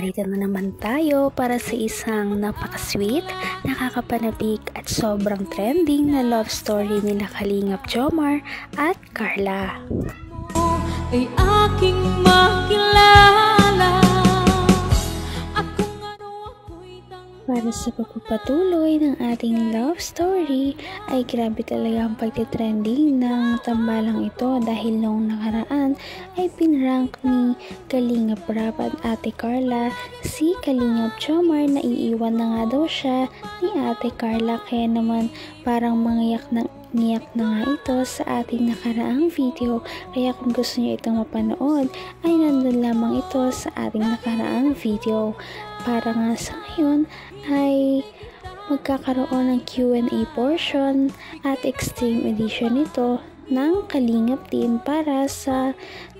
Nandito na naman tayo para sa isang napaka-sweet, nakakapanabik at sobrang trending na love story nila Kalingap Jomar at Carla. Ay aking makilala. Para sa pagpapatuloy ng ating love story ay grabe talaga ang pagtitrending ng tambalang ito dahil noong nakaraan ay pinrank ni Kalingap Rap at Ate Carla si Kalingap Jomar na iiwan na nga daw siya ni Ate Carla, kaya naman parang niyak na nga ito sa ating nakaraang video, kaya kung gusto niyo itong mapanood ay nandun lamang ito sa ating nakaraang video. Para nga sa ngayon ay magkakaroon ng Q&A portion at extreme edition ito ng Kalingap team para sa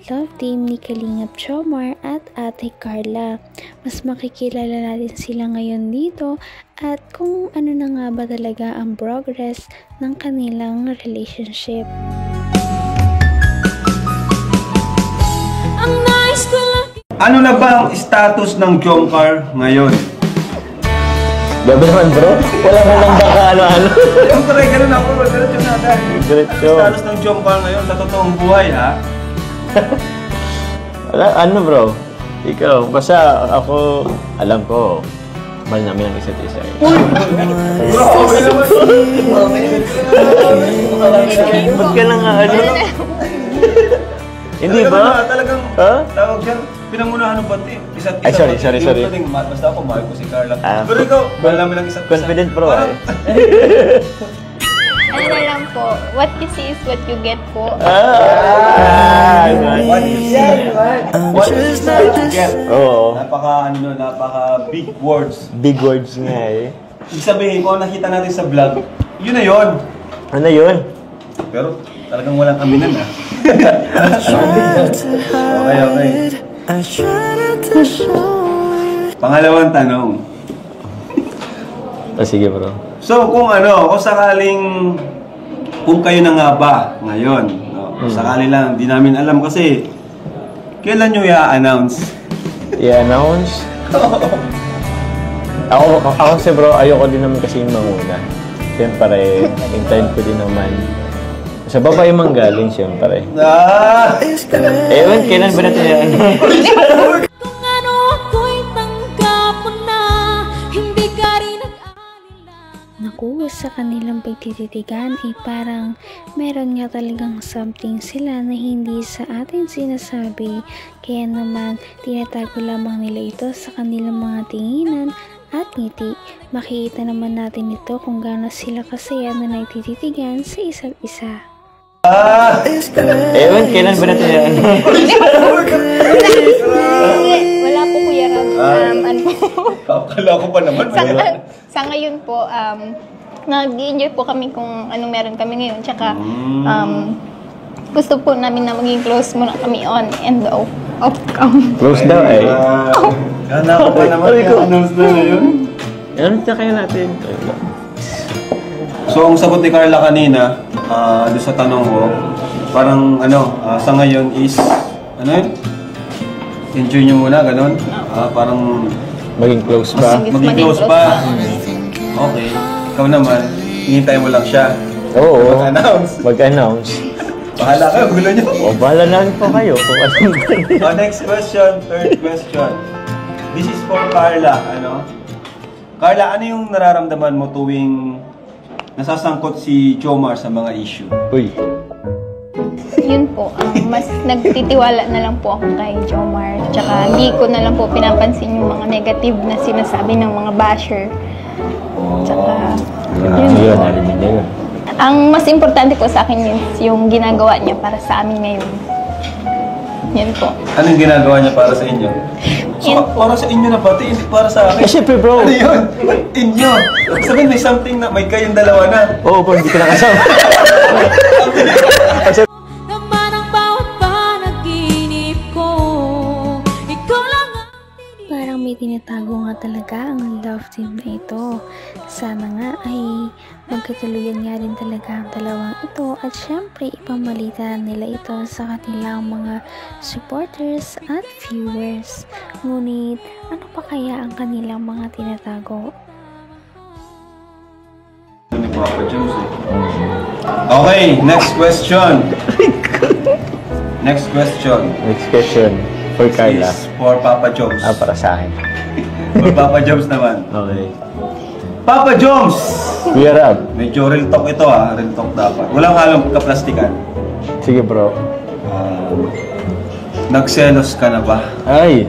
love team ni Kalingap Jomar at Ate Carla. Mas makikilala natin sila ngayon dito at kung ano na nga ba talaga ang progress ng kanilang relationship. Ano na ba ang status ng Jomcar ngayon? Gabi naman bro, wala mo lang baka ano-ano. Siyempre, ganun ako, diretso na dahil. Diretso. Ang status ng Jomcar ngayon sa totoong buhay, ha? Wala, ano bro? Ikaw, basta ako, alam ko, mahal namin ang isa't isa eh. Bro, okay naman. Ba't ka lang ano? Hindi ba? Talagang, tawag dyan, pinangunahan ng bati. Isa't isa. Ay, sorry. Basta ako, mahal ko si Carla. Ah, pero ikaw, mahal namin ang isa't isa. Confident bro eh. Ano na lang po, what you see is what you get po. What you see, what you get. Oo. Napaka big words. Big words nga eh. Ibig sabihin ko, nakita natin sa vlog, yun na yun. Ano yun? Pero talagang walang aminan, ha? Okay. Pangalawang tanong. Sige bro. So, kung sakaling, kung kayo na nga ba ngayon, no? Sakali lang, di namin alam kasi, kailan nyo i-announce? I-announce? Ako kasi bro, ayoko din naman kasi yung manguna. Siyempre, hintayin ko din naman. Sa babae manggaling, siyempre. Ewan, kailan ba natin yan? Kung ano ako'y tanggap mo na, hindi ka rin nag-alala. Naku, sa kanilang pagtititigan ay parang meron nga talagang something sila na hindi sa atin sinasabi. Kaya naman, tinatago lamang nila ito sa kanilang mga tinginan at ngiti. Makikita naman natin ito kung gaano sila kasaya na nagtititigan sa isa't isa. Ewan, kailan ba natin yan? Wala po Kuya Ram. Ano po? Kakala ko pa naman. Sa ngayon po, nag-enjoy po kami kung anong meron kami ngayon. Tsaka, gusto po namin na maging close muna kami on and off cam. Close daw eh. Kala ko pa naman, i-announce na ngayon. Ano na kaya natin? So, ang sagot ni Carla kanina, doon sa tanong ko, parang sa ngayon is, enjoy nyo muna, ganun? Parang Maging close ba? maging close pa. Okay. Ikaw naman, hinihintay mo lang siya. Oo. Mag-announce. Bahala kayo, gulo nyo. O, bahala na rin po kayo kung anong Next question, third question. This is for Carla, Carla, ano yung nararamdaman mo tuwing nasasangkot si Jomar sa mga issue? Uy. Yun po, mas nagtitiwala na lang po ako kay Jomar. Tsaka hindi ko na lang po pinapansin yung mga negative na sinasabi ng mga basher. Tsaka, Yun, narinig na yun. ang mas importante po sa akin yung ginagawa niya para sa amin ngayon. Yan po. Anong ginagawa niya para sa inyo? So, para sa inyo na pati, hindi para sa akin. Eh, syempre bro. Ano yun? Inyo. Sabihin, may something na, may kayong dalawa na. Oo po, hindi ka nakasama. Naman ang bawat panaginip ko, ikaw lang ang Parang may tinatago nga talaga ang love team na ito. Sana nga ay magkatuluyan nga rin talaga ang dalawang ito at syempre ipamalitan nila ito sa kanilang mga supporters at viewers. Ngunit ano pa kaya ang kanilang mga tinatago? Okay, next question. Next question. Next question for Carla. Is for Papa Joms. Para sa akin. For Papa Joms naman. Okay. Papa Joms! We are up. Medyo real talk ito real talk dapat. Walang halong kaplastikan. Sige bro. Nagselos ka na ba? Ay!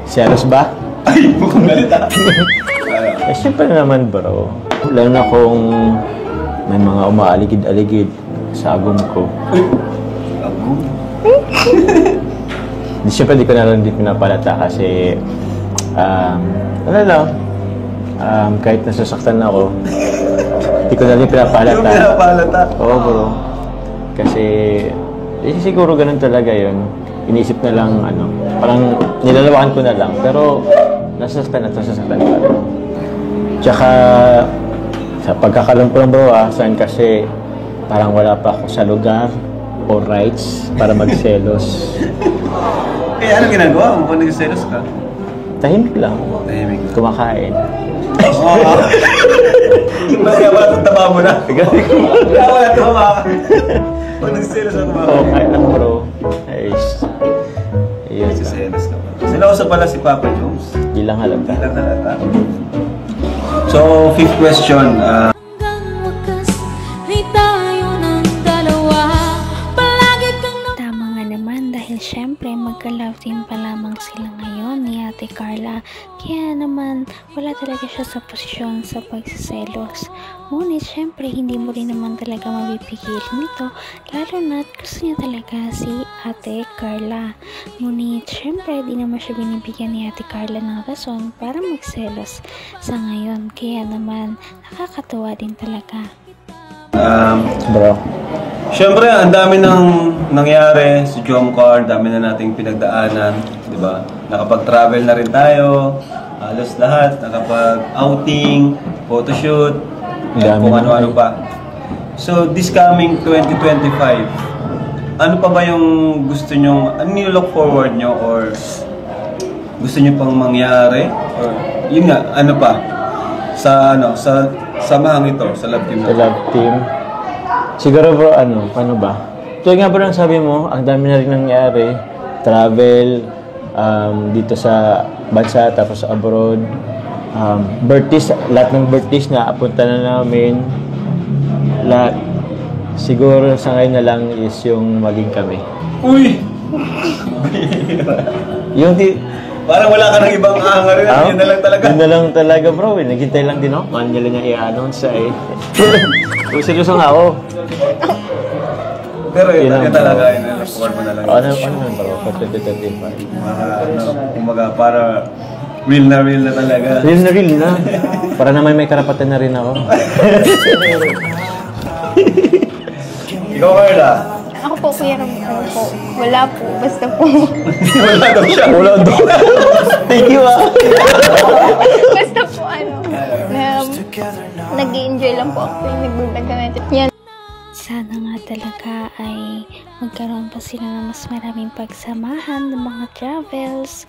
Selos ba? Ay, mukhang galit Siyempre naman bro. Lalo na kung may mga umaaligid-aligid sa agom ko. Siyempre di ko na lang din pinapalata kasi ano lang, kahit nasasaktan ako, di ko na rin pinapalata. Yung pinapalata? Oo bro. Kasi siguro ganun talaga yun. Iniisip na lang, parang nilalawakan ko na lang. Pero nasasaktan at nasasaktan pa rin. Tsaka sa pagkakalam ko lang bro, saan kasi parang wala pa ako sa lugar o rights para magselos. Kaya ano ginagawa mo kung nagselos ka? Tahimik lang. Tahimik. Kumakain. Kaya wala itong tama mo na. Kaya wala tama ka. Pag nagselos ako kumakain. Oo, kahit lang bro. Ayos. Iyon lang. Nagselos ka pa. Siloso pala si Papa Joms. Di lang halata. Ilang halata. So, fifth question. Hanggang wakas ay tayo ng dalawa. Palagi kang Tama nga naman dahil syempre magka-love team pa lamang sila ngayon ni Ate Carla. Kaya naman wala talaga siya sa posisyon sa pagsiselos. Ngunit syempre hindi mo rin naman talaga mapipigil nito lalo na't gusto niya talaga si Ate Carla. Ngunit syempre di naman siya binibigyan ni Ate Carla ng rason para magselos sa ngayon. Kaya naman nakakatuwa din talaga. Bro. Siyempre, ang dami nang nangyari sa Jomcar, dami na nating pinagdaanan, di ba? Nakapag-travel na rin tayo, halos lahat, nakapag-outing, photoshoot, Dami kung na ano-ano kayo. pa. So, this coming 2025, ano pa ba yung gusto nyong, ano nilo-look forward nyo or gusto nyo pang mangyari? Or, yun nga, ano pa? Sa samahang ito, sa love team Sa love team. Siguro bro, paano ba? Ito nga bro, ang sabi mo, ang dami na rin nangyari. Travel, dito sa bansa, tapos abroad. Birthdays, lahat ng birthdays na apunta na namin. Lahat. Siguro sa ngayon na lang is yung maging kami. Uy! Yung Parang wala ka ng ibang hangarin, yun na lang talaga. Yun na lang talaga bro, naghintay lang din ako. Ano nila niya i-announce eh. Seryoso nga ako. Pero yun Yun lang, talaga, bro. yun na lang, forward mo na lang. Ano naman bro, for 2025. Kumbaga, para real na talaga. Real na. Para naman may karapatan na rin ako. Ikaw, Carla. Ako po, Kuya Ram, po. Wala po. Basta po. Wala daw siya. Wala daw. Thank you Basta po, nag-i-enjoy lang po ako yung nagdadagan. Yan. Sana nga talaga ay magkaroon pa sila ng mas maraming pagsamahan ng mga travels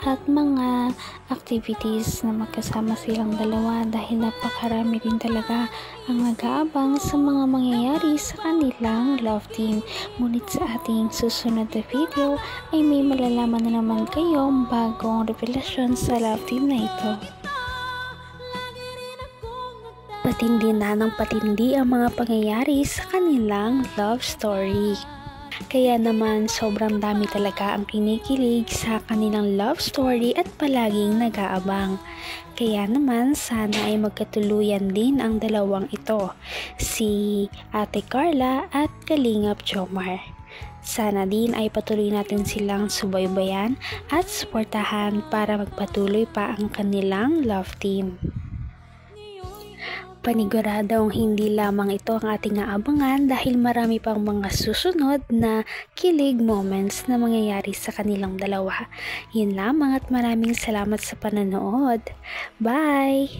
at mga activities na magkasama silang dalawa dahil napakarami din talaga ang nag-aabang sa mga mangyayari sa kanilang love team. Ngunit sa ating susunod na video ay may malalaman na naman kayong bagong revelasyon sa love team na ito. Patindi na ng patindi ang mga pangyayari sa kanilang love story. Kaya naman sobrang dami talaga ang kinikilig sa kanilang love story at palaging nag-aabang. Kaya naman sana ay magkatuluyan din ang dalawang ito, si Ate Carla at Kalingap Jomar. Sana din ay patuloy natin silang subaybayan at suportahan para magpatuloy pa ang kanilang love team. Paniguradong hindi lamang ito ang ating aabangan dahil marami pang mga susunod na kilig moments na mangyayari sa kanilang dalawa. Yun lamang at maraming salamat sa pananood. Bye!